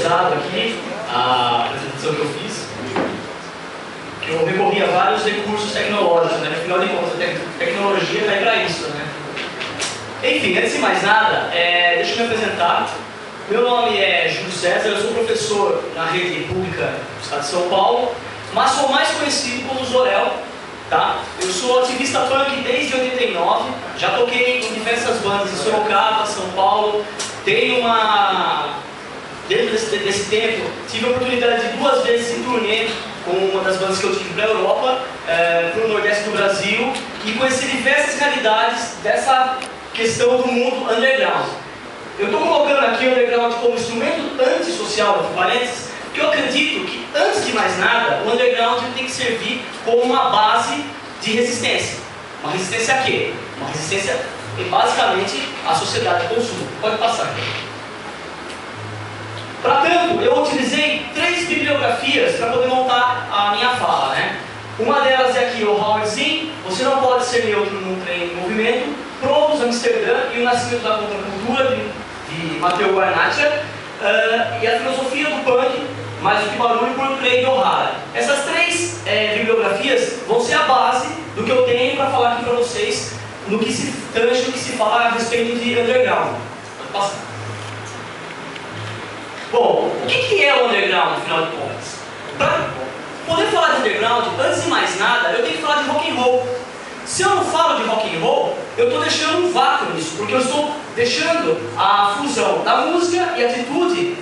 pesado aqui a apresentação que eu fiz, que eu recorri a vários recursos tecnológicos, né? Afinal de contas, a tecnologia vai para isso, né? Enfim, antes de mais nada, deixa eu me apresentar. Meu nome é Júlio César, eu sou professor na rede pública do estado de São Paulo, mas sou mais conhecido como Zorel, tá? Eu sou ativista punk desde 89, já toquei em diversas bandas em Sorocaba, São Paulo, dentro desse tempo, tive a oportunidade de 2 vezes em turnê com uma das bandas que eu tive para a Europa, para o Nordeste do Brasil, e conheci diversas realidades dessa questão do mundo underground. Eu estou colocando aqui o underground como instrumento antissocial, entre parênteses, porque eu acredito que, antes de mais nada, o underground tem que servir como uma base de resistência. Uma resistência a quê? Uma resistência, basicamente, à sociedade de consumo. Pode passar. Para tanto, eu utilizei 3 bibliografias para poder montar a minha fala, né? Uma delas é aqui, o Howard Zinn, Você Não Pode Ser Neutro num Trem em Movimento, Provos, Amsterdã e o Nascimento da Contracultura, de Mateo Guarnacha, e a Filosofia do Punk, Mais do que Barulho, por Craig O'Hara. Essas 3 bibliografias vão ser a base do que eu tenho para falar aqui para vocês, no que se tange, no que se fala a respeito de underground. Pode passar. Bom, o que é o underground, afinal de contas? Para poder falar de underground, antes de mais nada, eu tenho que falar de rock and roll. Se eu não falo de rock and roll, eu estou deixando um vácuo nisso, porque eu estou deixando a fusão da música e atitude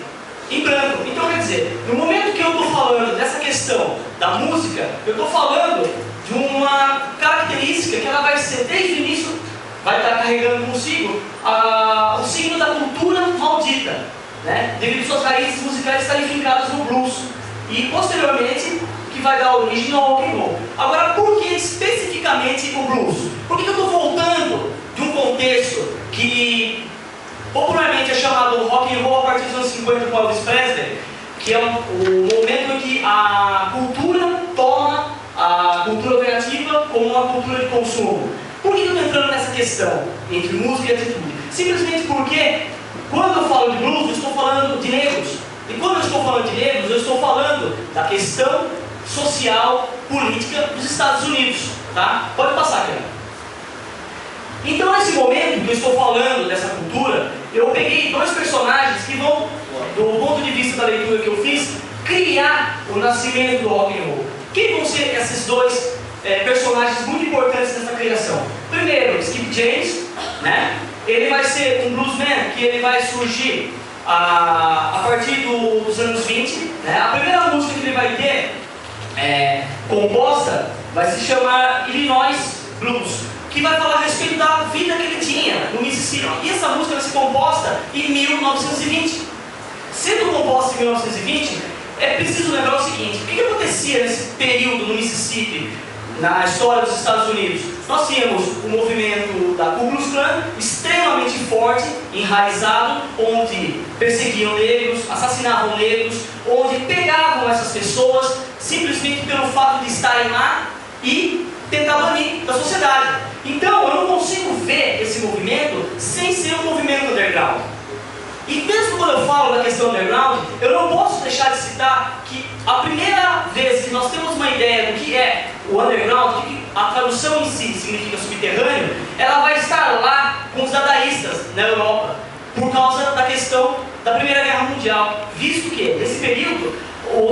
em branco. Então, quer dizer, no momento que eu estou falando dessa questão da música, eu estou falando de uma característica que ela vai ser, desde o início, vai estar carregando consigo o signo da cultura maldita, né? Devido às suas raízes musicais estarem fincadas no blues. E, posteriormente, que vai dar origem ao rock and roll. Agora, por que especificamente o blues? Por que eu estou voltando de um contexto que popularmente é chamado rock and roll a partir dos anos 50 com Elvis Presley, que é o momento em que a cultura toma a cultura alternativa como uma cultura de consumo? Por que eu estou entrando nessa questão entre música e atitude? Simplesmente porque, quando eu falo de blues, eu estou falando de negros. E quando eu estou falando de negros, eu estou falando da questão social, política dos Estados Unidos, tá? Pode passar, cara. Então, nesse momento que eu estou falando dessa cultura, eu peguei 2 personagens que vão, do ponto de vista da leitura que eu fiz, criar o nascimento do rock and roll. Quem vão ser esses 2 personagens muito importantes nessa criação? Primeiro, Skip James, né? Ele vai ser um bluesman que ele vai surgir a partir dos anos 20, né? A primeira música que ele vai ter composta vai se chamar Illinois Blues, que vai falar a respeito da vida que ele tinha no Mississippi. E essa música vai ser composta em 1920. Sendo composta em 1920, é preciso lembrar o seguinte: o que acontecia nesse período no Mississippi, na história dos Estados Unidos? Nós tínhamos o movimento da Ku Klux Klan, extremamente forte, enraizado, onde perseguiam negros, assassinavam negros, onde pegavam essas pessoas simplesmente pelo fato de estarem lá e tentar banir da sociedade. Então, eu não consigo ver esse movimento sem ser um movimento underground. E mesmo quando eu falo da questão underground, eu não posso deixar de citar que a primeira vez que nós temos uma ideia do que é o underground, que a tradução em si significa subterrâneo, ela vai estar lá com os dadaístas na Europa, por causa da questão da Primeira Guerra Mundial, visto que, nesse período,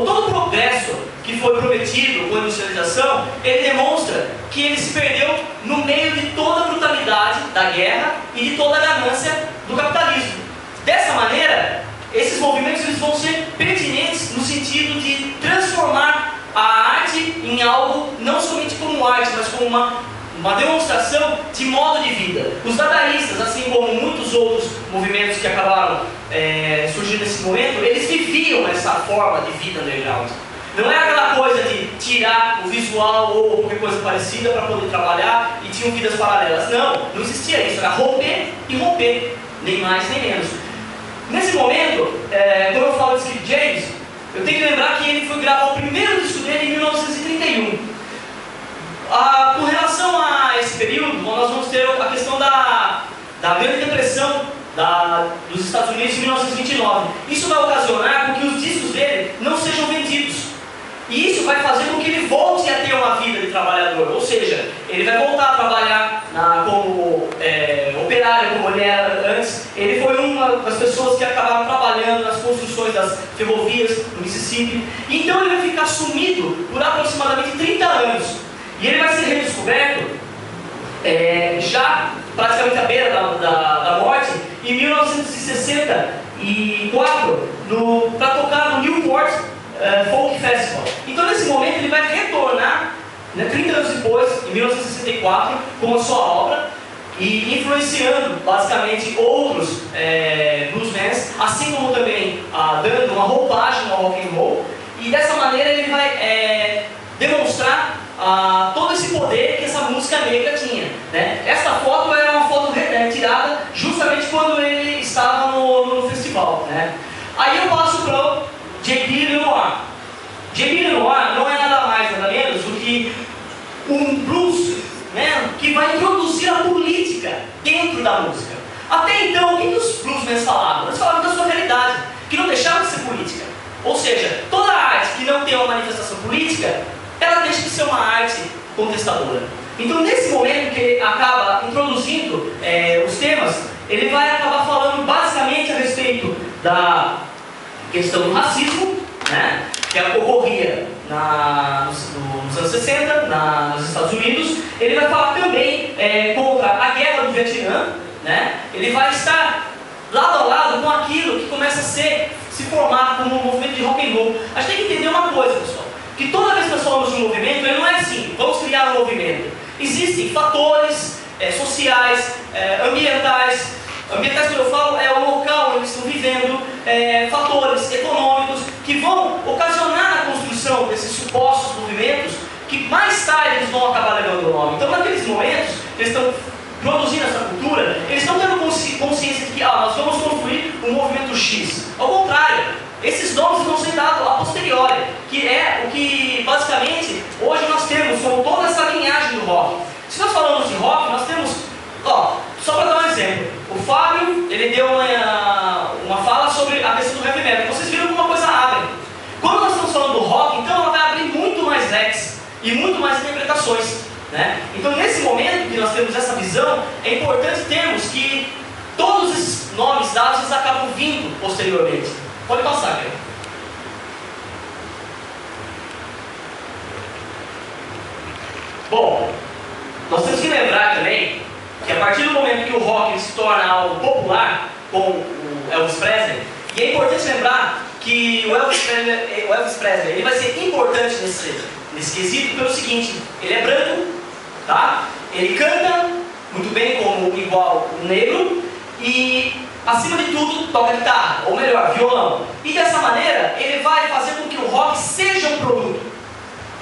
todo o progresso que foi prometido com a industrialização, ele demonstra que ele se perdeu no meio de toda a brutalidade da guerra e de toda a ganância do capitalismo. Dessa maneira, esses movimentos eles vão ser pertinentes no sentido de transformar a arte em algo não somente como arte, mas como uma demonstração de modo de vida. Os dadaístas, assim como muitos outros movimentos que acabaram surgindo nesse momento, eles viviam essa forma de vida underground. Não é aquela coisa de tirar o visual ou qualquer coisa parecida para poder trabalhar e tinham vidas paralelas. Não existia isso. Era romper e romper, nem mais nem menos. Nesse momento, quando eu falo de Skip James, eu tenho que lembrar que ele foi gravar o primeiro disco dele em 1931. Com relação a esse período, nós vamos ter a questão da Grande Depressão dos Estados Unidos em 1929. Isso vai ocasionar com que ele era antes. Ele foi uma das pessoas que acabaram trabalhando nas construções das ferrovias no Mississippi. Então ele vai ficar sumido por aproximadamente 30 anos. E ele vai ser redescoberto já praticamente à beira da morte, em 1964, para tocar no Newport Folk Festival. Então nesse momento ele vai retornar, 30 anos depois, em 1964, com a sua obra, e influenciando basicamente outros bluesmans, assim como também dando uma roupagem ao rock and roll, e dessa maneira ele vai demonstrar todo esse poder que essa música negra tinha, né? Essa foto era uma foto tirada justamente quando ele estava no festival, né? Aí eu passo para o J.B. Lenoir. J.B. Lenoir não é nada mais, nada menos do que um blues, né, que vai introduzir a política dentro da música. Até então, o que os bluesmen falavam? Eles falavam da sua realidade, que não deixava de ser política. Ou seja, toda arte que não tem uma manifestação política, ela deixa de ser uma arte contestadora. Então, nesse momento que ele acaba introduzindo os temas, ele vai acabar falando basicamente a respeito da questão do racismo, né, que ocorria nos anos 60, nos Estados Unidos. Ele vai falar também contra a guerra do Vietnã, né. Ele vai estar lado a lado com aquilo que começa a se formar como um movimento de rock and roll. A gente tem que entender uma coisa, pessoal, que toda vez que nós falamos de um movimento, ele não é assim, vamos criar um movimento. Existem fatores sociais, ambientais. Ambientais, que eu falo, é o local onde eles estão vivendo, fatores econômicos que vão ocasionar a construção desses supostos movimentos que mais tarde eles vão acabar levando o nome. Então, naqueles momentos que eles estão produzindo essa cultura, eles estão tendo consciência de que nós vamos construir um movimento X. Ao contrário, esses nomes vão ser dados a posteriori, que é o que basicamente hoje nós temos como toda essa linhagem do rock. Se nós falamos de rock, nós temos, só para dar um exemplo, o Fábio, ele deu uma fala sobre a questão do heavy metal. Vocês viram como uma coisa abre. Quando nós estamos falando do rock, então ela vai abrir muito mais leques e muito mais interpretações, né? Então, nesse momento que nós temos essa visão, é importante termos que todos esses nomes dados eles acabam vindo posteriormente. Pode passar, cara. Bom, nós temos que lembrar também que a partir do momento que o rock se torna algo popular, como o Elvis Presley, e é importante lembrar que o Elvis Presley ele vai ser importante nesse quesito pelo seguinte: ele é branco, tá? Ele canta muito bem como igual um negro e, acima de tudo, toca guitarra, ou melhor, violão. E dessa maneira, ele vai fazer com que o rock seja um produto.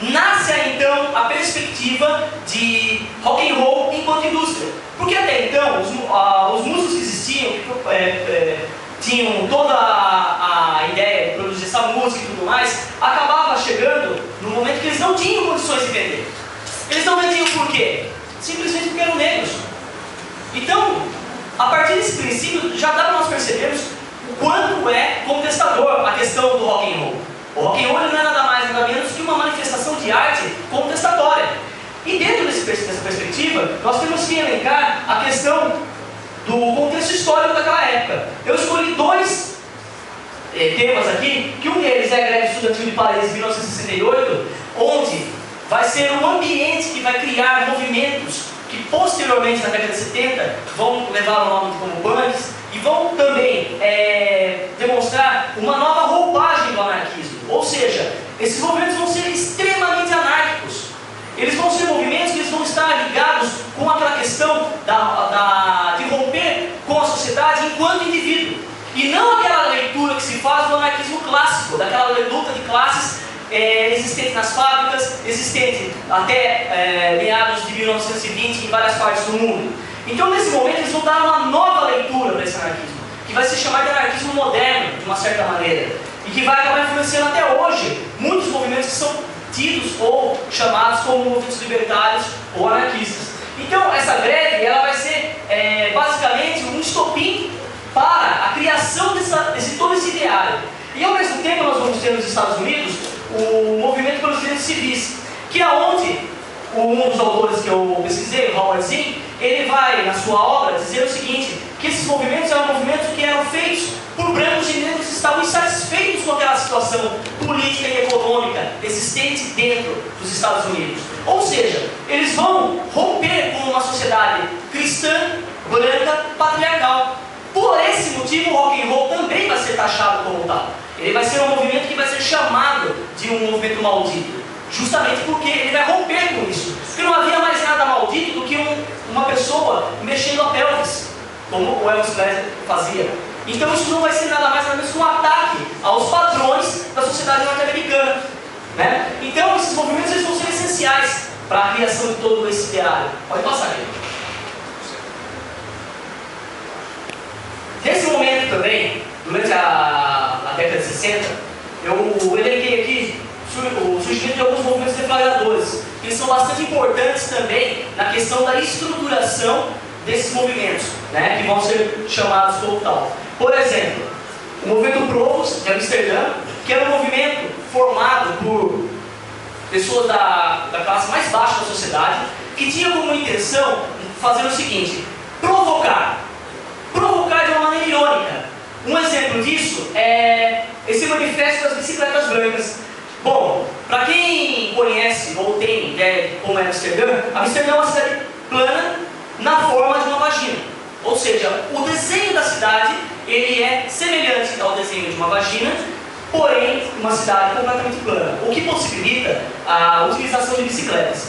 Nasce aí, então, a perspectiva de rock and roll enquanto indústria. Porque até então, os músicos que existiam, tinham toda a ideia de produzir essa música e tudo mais, acabava chegando no momento que eles não tinham condições de vender. Eles não vendiam por quê? Simplesmente porque eram negros. Então, a partir desse princípio, já dá para nós percebermos o quanto é contestador a questão do rock and roll. O rock and roll não é nada mais, nada menos que uma manifestação de arte contestatória. E dentro dessa perspectiva, nós temos que elencar a questão do contexto histórico daquela época. Eu escolhi dois temas aqui, que um deles é a greve estudantil de Paris de 1968, onde vai ser um ambiente que vai criar movimentos que posteriormente, na década de 70, vão levar o nome como punks e vão também demonstrar uma nova roupagem do anarquismo. Ou seja, esses movimentos vão ser extremamente anárquicos. Eles vão ser movimentos que eles vão estar ligados com aquela questão de romper com a sociedade enquanto indivíduo. E não aquela leitura que se faz do anarquismo clássico, daquela luta de classes existente nas fábricas, existente até meados de 1920 em várias partes do mundo. Então, nesse momento, eles vão dar uma nova leitura para esse anarquismo, que vai se chamar de anarquismo moderno, de uma certa maneira, e que vai acabar influenciando até hoje muitos movimentos que são tidos ou chamados como movimentos libertários ou anarquistas. Então, essa greve ela vai ser basicamente um estopim para a criação desse todo esse ideário. E ao mesmo tempo nós vamos ter nos Estados Unidos o movimento pelos direitos civis, que é onde um dos autores que eu pesquisei, o Howard Zinn, ele vai na sua obra dizer o seguinte, que esses movimentos eram movimentos que eram feitos por brancos e negros que estavam insatisfeitos com aquela situação política e econômica existente dentro dos Estados Unidos. Ou seja, eles vão romper com uma sociedade cristã, branca, patriarcal. Por esse motivo, o rock and roll também vai ser taxado como tal. Ele vai ser um movimento que vai ser chamado de um movimento maldito, justamente porque ele vai romper com isso. Porque não havia mais nada maldito do que uma pessoa mexendo a pelvis, como o Elvis Presley fazia. Então isso não vai ser nada mais nada menos que um ataque aos padrões da sociedade norte-americana, né? Então esses movimentos eles vão ser essenciais para a criação de todo esse ideário. Pode passar aqui. Nesse momento também, durante a década de 60, eu elenquei aqui o surgimento de alguns movimentos deflagradores, que eles são bastante importantes também na questão da estruturação desses movimentos, né, que vão ser chamados como tal. Por exemplo, o movimento Provos de Amsterdã, que era um movimento formado por pessoas da classe mais baixa da sociedade, que tinha como intenção fazer o seguinte: provocar de uma maneira irônica. Um exemplo disso é esse manifesto das bicicletas brancas. Bom, para quem conhece ou tem ideia de como é Amsterdã, Amsterdã é uma cidade plana na forma de uma vagina. Ou seja, o desenho da cidade ele é semelhante ao desenho de uma vagina, porém uma cidade completamente plana, o que possibilita a utilização de bicicletas.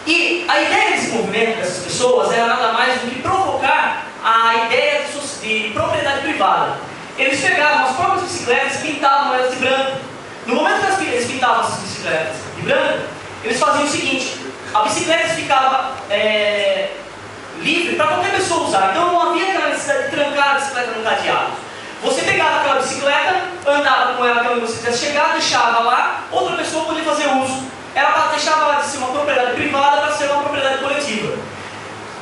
E a ideia desse movimento, dessas pessoas, era nada mais do que provocar a ideia de propriedade privada. Eles pegavam as próprias bicicletas e pintavam elas de branco. No momento que eles pintavam essas bicicletas de branco, eles faziam o seguinte: a bicicleta ficava livre para qualquer pessoa usar. Então não havia aquela necessidade de trancar a bicicleta no cadeado. Você pegava aquela bicicleta, andava com ela até onde você quisesse chegar, deixava lá, outra pessoa podia fazer uso. Ela deixava lá de ser uma propriedade privada para ser uma propriedade coletiva.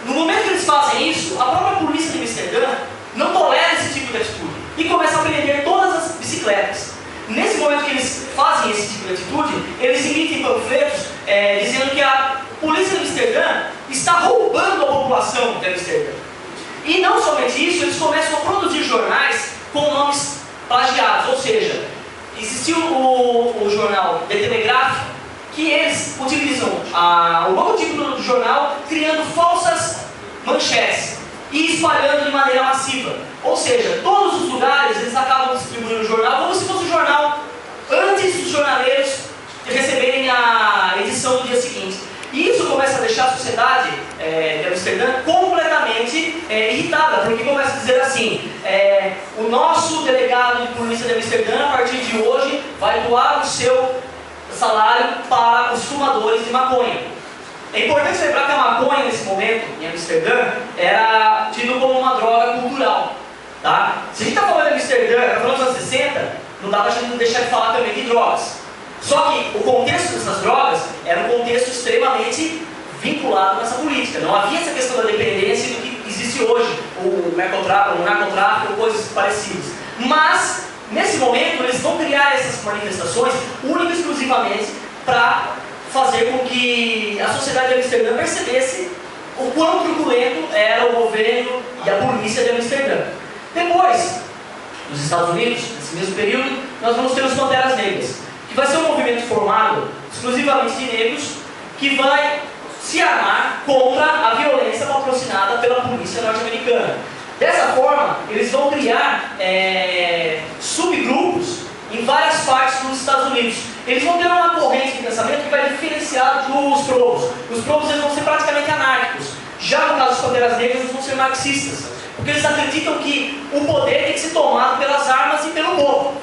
No momento que eles fazem isso, a própria polícia de Amsterdã não tolera esse tipo de atitude e começa a prender todas as bicicletas. Nesse momento que eles fazem esse tipo de atitude, eles emitem panfletos dizendo que a polícia de Amsterdã está roubando a população de Amsterdã. E não somente isso, eles começam a produzir jornais com nomes plagiados, ou seja, existiu o jornal The Telegraph, que eles utilizam o logotipo do jornal criando falsas manchetes e espalhando de maneira massiva. Ou seja, todos os lugares eles acabam distribuindo o jornal como se fosse o jornal antes dos jornaleiros receberem a edição do dia seguinte. E isso começa a deixar a sociedade de Amsterdã completamente irritada, porque começa a dizer assim: o nosso delegado de polícia de Amsterdã, a partir de hoje, vai doar o seu salário para os fumadores de maconha. É importante lembrar que a maconha, nesse momento, em Amsterdã, era tido como uma droga cultural. Tá? Se a gente está falando de Amsterdã, está falando dos anos 60, não dá para a gente deixar de falar também de drogas. Só que o contexto dessas drogas era um contexto extremamente vinculado nessa política. Não havia essa questão da dependência do que existe hoje, o narcotráfico ou coisas parecidas. Mas, nesse momento, eles vão criar essas manifestações única e exclusivamente para fazer com que a sociedade de Amsterdã percebesse o quão truculento era o governo e a polícia de Amsterdã. Depois, nos Estados Unidos, nesse mesmo período, nós vamos ter os Panteras Negras, que vai ser um movimento formado exclusivamente de negros que vai se armar contra a violência patrocinada pela polícia norte-americana. Dessa forma, eles vão criar subgrupos em várias partes dos Estados Unidos. Eles vão ter uma corrente de pensamento que vai diferenciar dos Provos. Os Provos eles vão ser praticamente anárquicos. Já no caso dos Panteras Negras, eles vão ser marxistas, porque eles acreditam que o poder tem que ser tomado pelas armas e pelo povo.